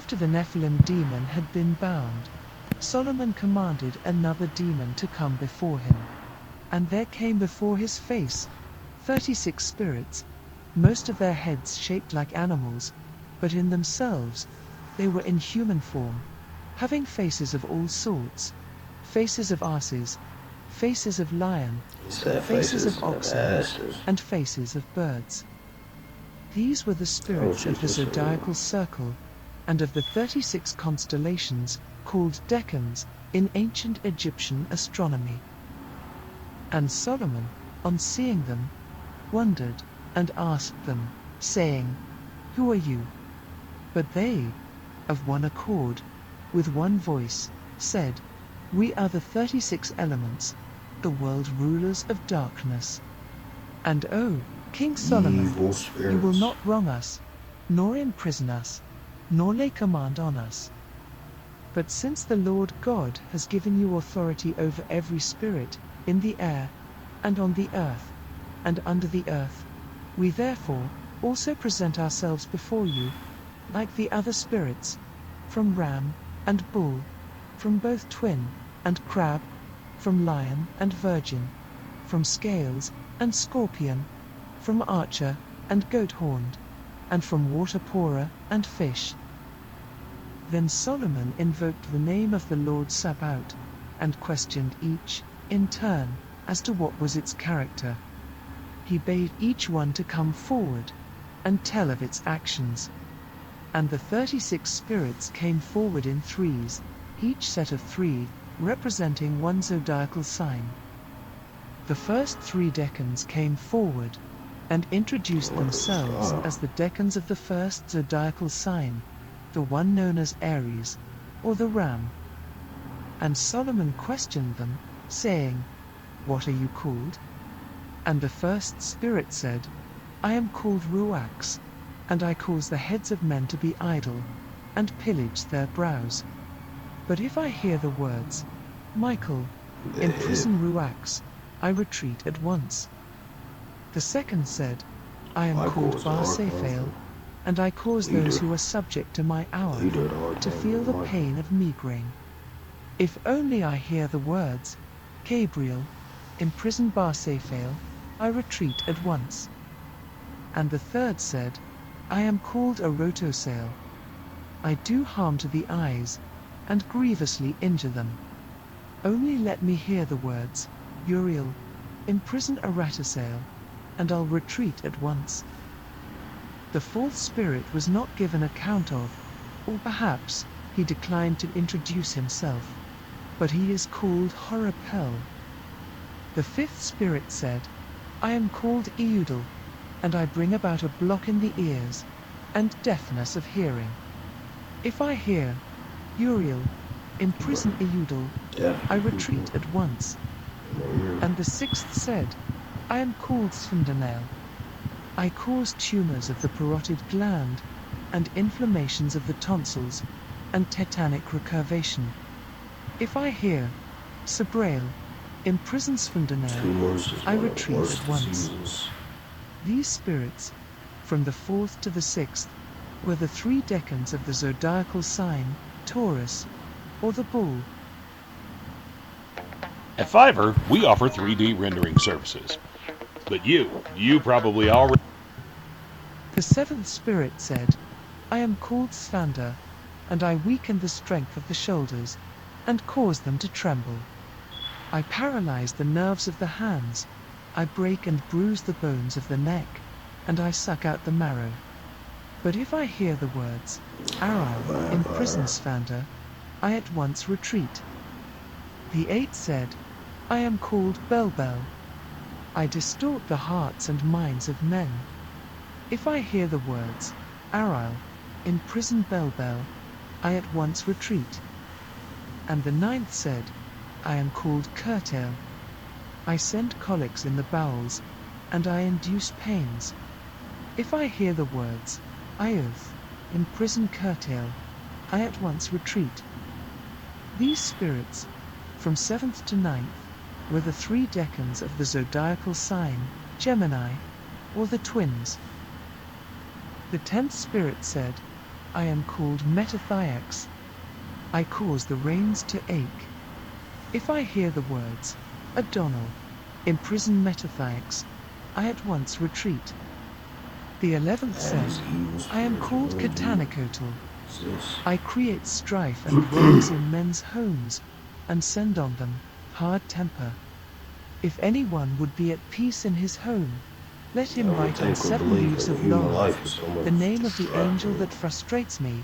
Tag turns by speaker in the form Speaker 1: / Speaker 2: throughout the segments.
Speaker 1: After the Nephilim demon had been bound, Solomon commanded another demon to come before him. And there came before his face 36 spirits, most of their heads shaped like animals, but in themselves they were in human form, having faces of all sorts, faces of asses, faces of lion, faces of oxen, and faces of birds. These were the spirits of the zodiacal circle, and of the 36 constellations, called decans, in ancient Egyptian astronomy. And Solomon, on seeing them, wondered, and asked them, saying, Who are you? But they, of one accord, with one voice, said, We are the 36 elements, the world rulers of darkness. And O, King Solomon, you will not wrong us, nor imprison us, nor lay command on us. But since the Lord God has given you authority over every spirit, in the air, and on the earth, and under the earth, we therefore also present ourselves before you, like the other spirits, from ram and bull, from both twin and crab, from lion and virgin, from scales and scorpion, from archer and goat-horned, and from water-pourer and fish. Then Solomon invoked the name of the Lord Sabaoth, and questioned each, in turn, as to what was its character. He bade each one to come forward, and tell of its actions. And the 36 spirits came forward in threes, each set of 3, representing one zodiacal sign. The first 3 decans came forward, and introduced themselves as the decans of the first zodiacal sign, the one known as Aries, or the ram. And Solomon questioned them, saying, What are you called? And the first spirit said, I am called Ruax, and I cause the heads of men to be idle, and pillage their brows. But if I hear the words, Michael, imprison Ruax, I retreat at once. The second said, I am called Barsaphael, and I cause those who are subject to my hour to feel the pain of migraine. If only I hear the words, Gabriel, imprison Barsaphael, I retreat at once. And the third said, I am called Arotosale. I do harm to the eyes, and grievously injure them. Only let me hear the words, Uriel, imprison Aratasale, and I'll retreat at once. The fourth spirit was not given account of, or perhaps he declined to introduce himself, but he is called Horapel. The fifth spirit said, I am called Eudel, and I bring about a block in the ears, and deafness of hearing. If I hear, Uriel, imprison Eudel, I retreat at once. And the sixth said, I am called Sphindanael. I cause tumors of the parotid gland, and inflammations of the tonsils, and tetanic recurvation. If I hear, Sabrael, imprison Sphindanael, I retreat at once. These spirits, from the 4th to the 6th, were the 3 decans of the zodiacal sign, Taurus, or the bull.
Speaker 2: At Fiverr, we offer 3D rendering services. But you probably already...
Speaker 1: The 7th spirit said, I am called Svander, and I weaken the strength of the shoulders, and cause them to tremble. I paralyze the nerves of the hands, I break and bruise the bones of the neck, and I suck out the marrow. But if I hear the words, Aral, imprison Svander, I at once retreat. The 8th said, I am called Belbel. I distort the hearts and minds of men. If I hear the words, Aral, imprison Belbel, I at once retreat. And the 9th said, I am called Curtail. I send colics in the bowels, and I induce pains. If I hear the words, Ioth, imprison Curtail, I at once retreat. These spirits, from 7th to 9th, were the 3 decans of the zodiacal sign, Gemini, or the twins. The 10th spirit said, I am called metathiax. I cause the reins to ache. If I hear the words, Adonal, imprison metathiax, I at once retreat. The 11th said, I am called Catanicotal. I create strife and wrongs in men's homes, and send on them hard temper. If anyone would be at peace in his home, let him write on 7 leaves of laurel the name of the angel that frustrates me,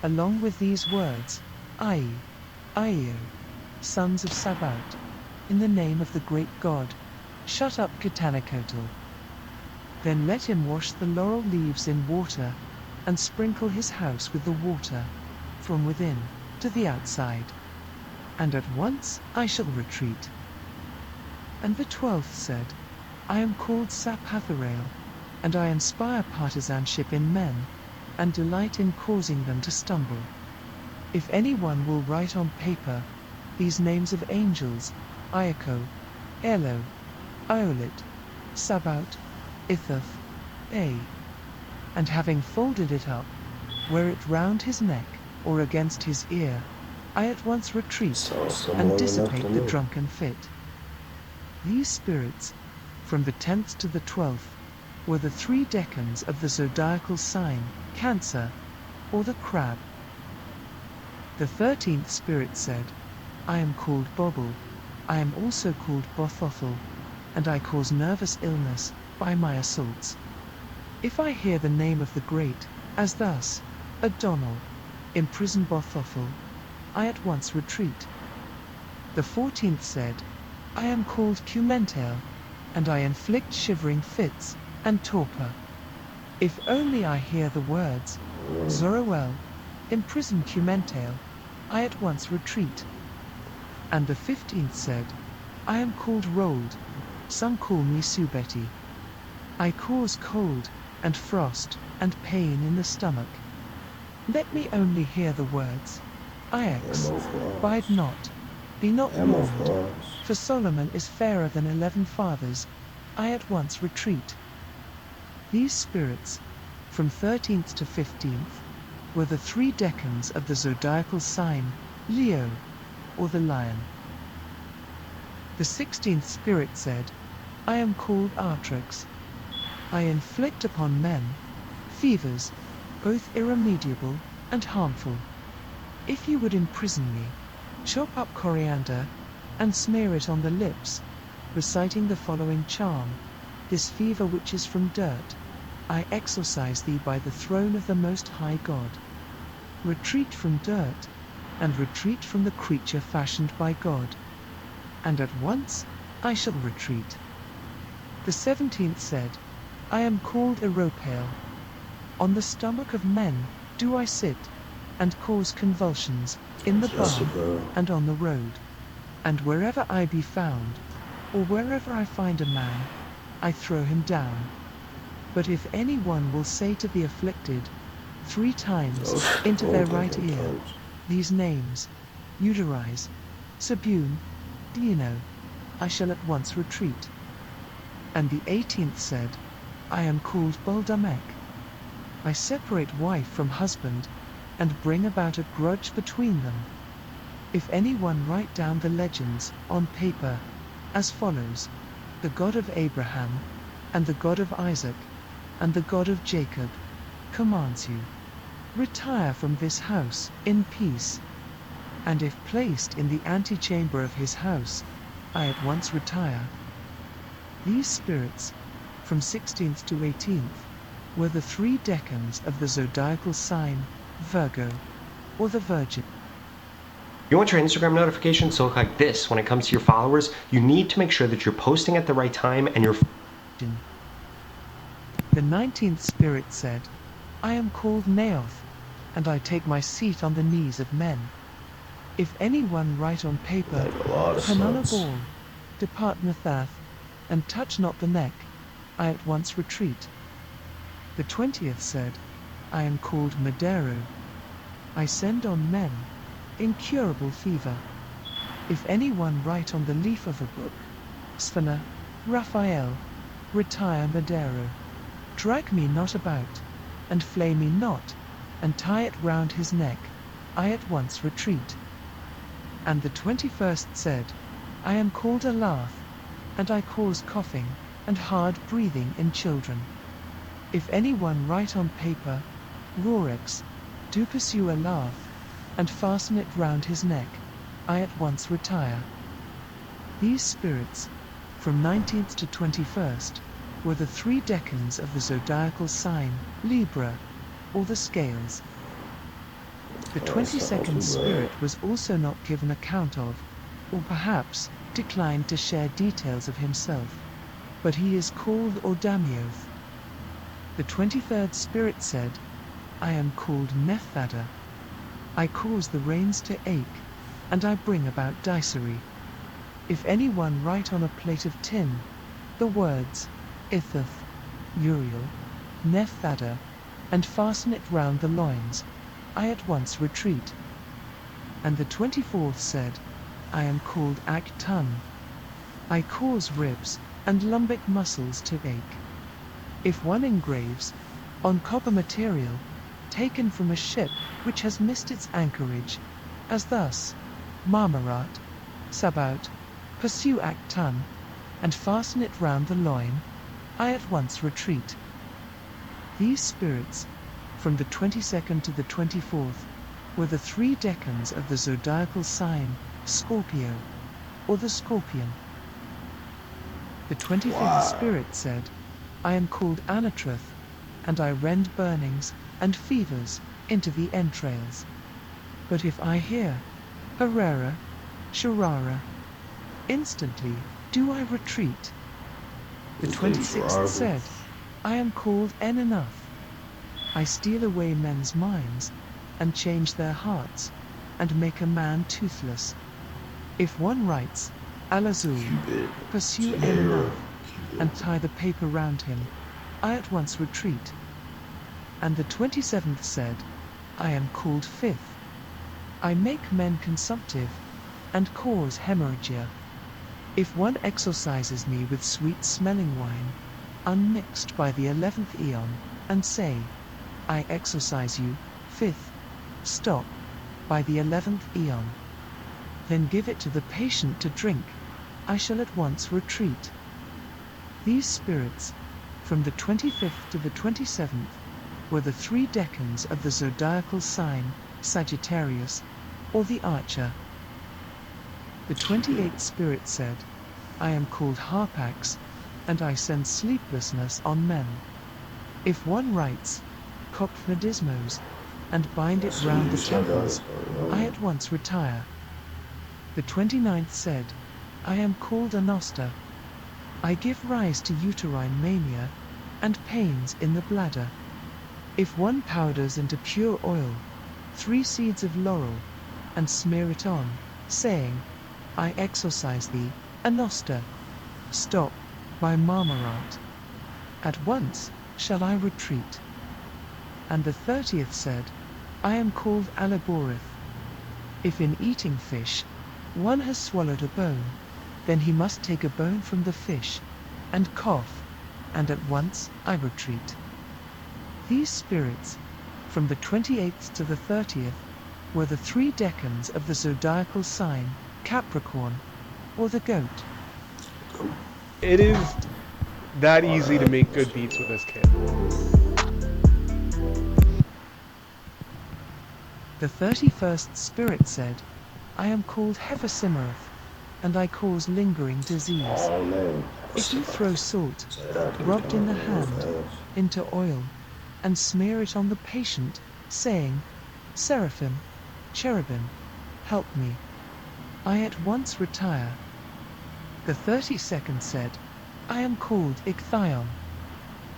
Speaker 1: along with these words, Ai, Io, sons of Sabaoth, in the name of the great God, shut up Catanicotal. Then let him wash the laurel leaves in water, and sprinkle his house with the water, from within to the outside. And at once I shall retreat. And the 12th said, I am called Saphatharael, and I inspire partisanship in men, and delight in causing them to stumble. If anyone will write on paper these names of angels, Iako, Elo, Iolit, Sabaoth, Ithoth, and having folded it up, wear it round his neck or against his ear, I at once retreat and dissipate the drunken fit. These spirits, from the 10th to the 12th, were the 3 decans of the zodiacal sign, Cancer, or the crab. The 13th spirit said, I am called Bobble, I am also called Bothothel, and I cause nervous illness by my assaults. If I hear the name of the great, as thus, Adonal, imprison Bothothel, I at once retreat. The 14th said, I am called Cumentail, and I inflict shivering fits and torpor. If only I hear the words, Zoroel, imprison Cumentail, I at once retreat. And the 15th said, I am called Rolled, some call me Subeti. I cause cold, and frost, and pain in the stomach. Let me only hear the words, Ix, bide not, be not warned, for Solomon is fairer than 11 fathers, I at once retreat. These spirits, from 13th to 15th, were the 3 decans of the zodiacal sign, Leo, or the lion. The 16th spirit said, I am called Artrix. I inflict upon men fevers, both irremediable and harmful. If you would imprison me, chop up coriander and smear it on the lips, reciting the following charm, this fever which is from dirt, I exorcise thee by the throne of the Most High God. Retreat from dirt, and retreat from the creature fashioned by God. And at once I shall retreat. The 17th said, I am called Eropale. On the stomach of men do I sit, and cause convulsions, in the barn and on the road. And wherever I be found, or wherever I find a man, I throw him down. But if any one will say to the afflicted 3 times into their right ear these names, Eudorise, Sabune, Dino, I shall at once retreat. And the 18th said, I am called Buldamek. I separate wife from husband, and bring about a grudge between them. If anyone write down the legends on paper, as follows, the God of Abraham, and the God of Isaac, and the God of Jacob, commands you, retire from this house in peace. And if placed in the antechamber of his house, I at once retire. These spirits, from 16th to 18th, were the 3 decans of the zodiacal sign, Virgo, or the Virgin.
Speaker 3: You want your Instagram notifications to look like this when it comes to your followers? You need to make sure that you're posting at the right time and you're...
Speaker 1: The 19th spirit said, I am called Neoth, and I take my seat on the knees of men. If anyone write on paper, Hanunabal, depart Nathath, and touch not the neck, I at once retreat. The 20th said, I am called Madero. I send on men incurable fever. If anyone write on the leaf of a book, Sphana, Raphael, retire Madero. Drag me not about, and flay me not, and tie it round his neck, I at once retreat. And the 21st said, I am called a laugh, and I cause coughing and hard breathing in children. If anyone write on paper, Rorex, do pursue a laugh, and fasten it round his neck, I at once retire. These spirits, from 19th to 21st, were the 3 decans of the zodiacal sign, Libra, or the scales. The 22nd spirit was also not given account of, or perhaps declined to share details of himself, but he is called Ordamioth. The 23rd spirit said, I am called Nephthada. I cause the reins to ache, and I bring about dysentery. If anyone write on a plate of tin the words Itheth, Uriel, Nephthada, and fasten it round the loins, I at once retreat. And the 24th said, I am called Aktun. I cause ribs and lumbic muscles to ache. If one engraves, on copper material, taken from a ship which has missed its anchorage, as thus, Marmarat, Sabaut, pursue Aktun, and fasten it round the loin, I at once retreat. These spirits, from the 22nd to the 24th, were the 3 decans of the zodiacal sign, Scorpio, or the scorpion. The 25th spirit said, I am called Anatroth, and I rend burnings and fevers into the entrails. But if I hear, Herrera, Sharara, instantly do I retreat. The 26th said, I am called Enanath. I steal away men's minds, and change their hearts, and make a man toothless. If one writes, Alazul, pursue Enanath, and tie the paper round him, I at once retreat. And the 27th said, I am called Fifth. I make men consumptive, and cause hemorrhagia. If one exorcises me with sweet-smelling wine, unmixed by the 11th eon, and say, I exorcise you, Fifth, stop, by the 11th eon, then give it to the patient to drink, I shall at once retreat. These spirits, from the 25th to the 27th, were the 3 decans of the zodiacal sign, Sagittarius, or the archer. The 28th spirit said, I am called Harpax, and I send sleeplessness on men. If one writes, Cophnodismos, and bind it round the temples, I at once retire. The 29th said, I am called Anosta. I give rise to uterine mania, and pains in the bladder. If one powders into pure oil 3 seeds of laurel, and smear it on, saying, I exorcise thee, Anosta, stop, by Marmarat, at once shall I retreat. And the 30th said, I am called Alaborith. If in eating fish, one has swallowed a bone, then he must take a bone from the fish, and cough, and at once I retreat. These spirits, from the 28th to the 30th, were the 3 decans of the zodiacal sign, Capricorn, or the goat.
Speaker 4: It is that easy to make good beats with this kid.
Speaker 1: The 31st spirit said, I am called Hephesimareth, and I cause lingering disease. If you throw salt, rubbed in the hand, into oil, and smear it on the patient, saying, Seraphim, cherubim, help me, I at once retire. The 32nd said, I am called Ichthion.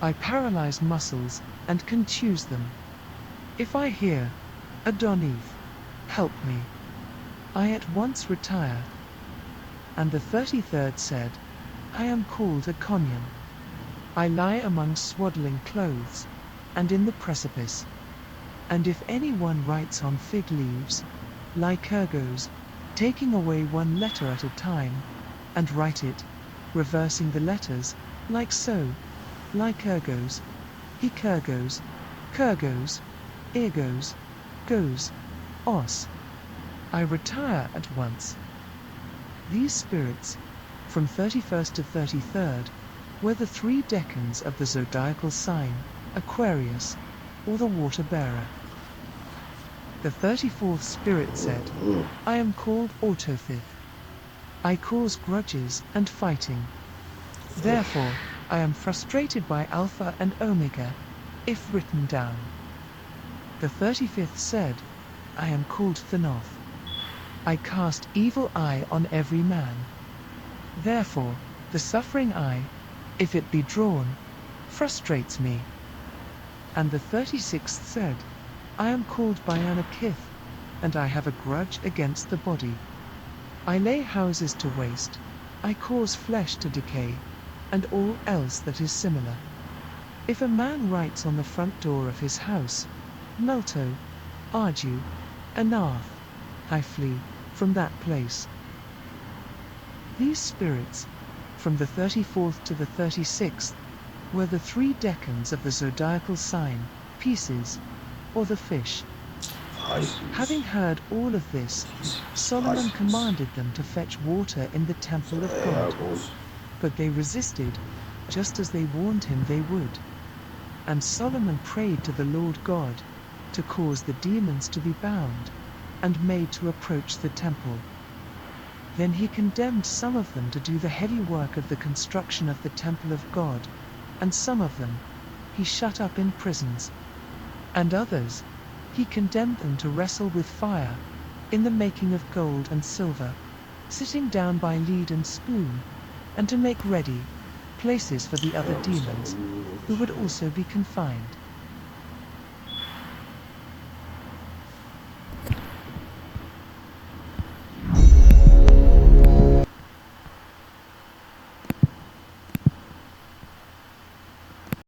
Speaker 1: I paralyze muscles and contuse them. If I hear, Adonith, help me, I at once retire. And the 33rd said, I am called a Conyon. I lie among swaddling clothes, and in the precipice. And if anyone writes on fig leaves, Lycurgos, taking away 1 letter at a time, and write it, reversing the letters, like so, Lycurgos, Hecurgos, Kurgos, ergos, goes, os. I retire at once. These spirits, from 31st to 33rd, were the 3 decans of the zodiacal sign, Aquarius, or the water bearer. The 34th spirit said, I am called Autofifth. I cause grudges and fighting. Therefore, I am frustrated by Alpha and Omega, if written down. The 35th said, I am called Thanoth. I cast evil eye on every man. Therefore, the suffering eye, if it be drawn, frustrates me. And the 36th said, I am called Bionakith, and I have a grudge against the body. I lay houses to waste, I cause flesh to decay, and all else that is similar. If a man writes on the front door of his house, Melto, Arju, Anath, I flee from that place. These spirits, from the 34th to the 36th, were the 3 decans of the zodiacal sign, Pisces, or the fish. Having heard all of this, Solomon commanded them to fetch water in the temple of God. But they resisted, just as they warned him they would. And Solomon prayed to the Lord God, to cause the demons to be bound, and made to approach the temple. Then he condemned some of them to do the heavy work of the construction of the temple of God, and some of them he shut up in prisons. And others he condemned them to wrestle with fire, in the making of gold and silver, sitting down by lead and spoon, and to make ready places for the other demons, who would also be confined.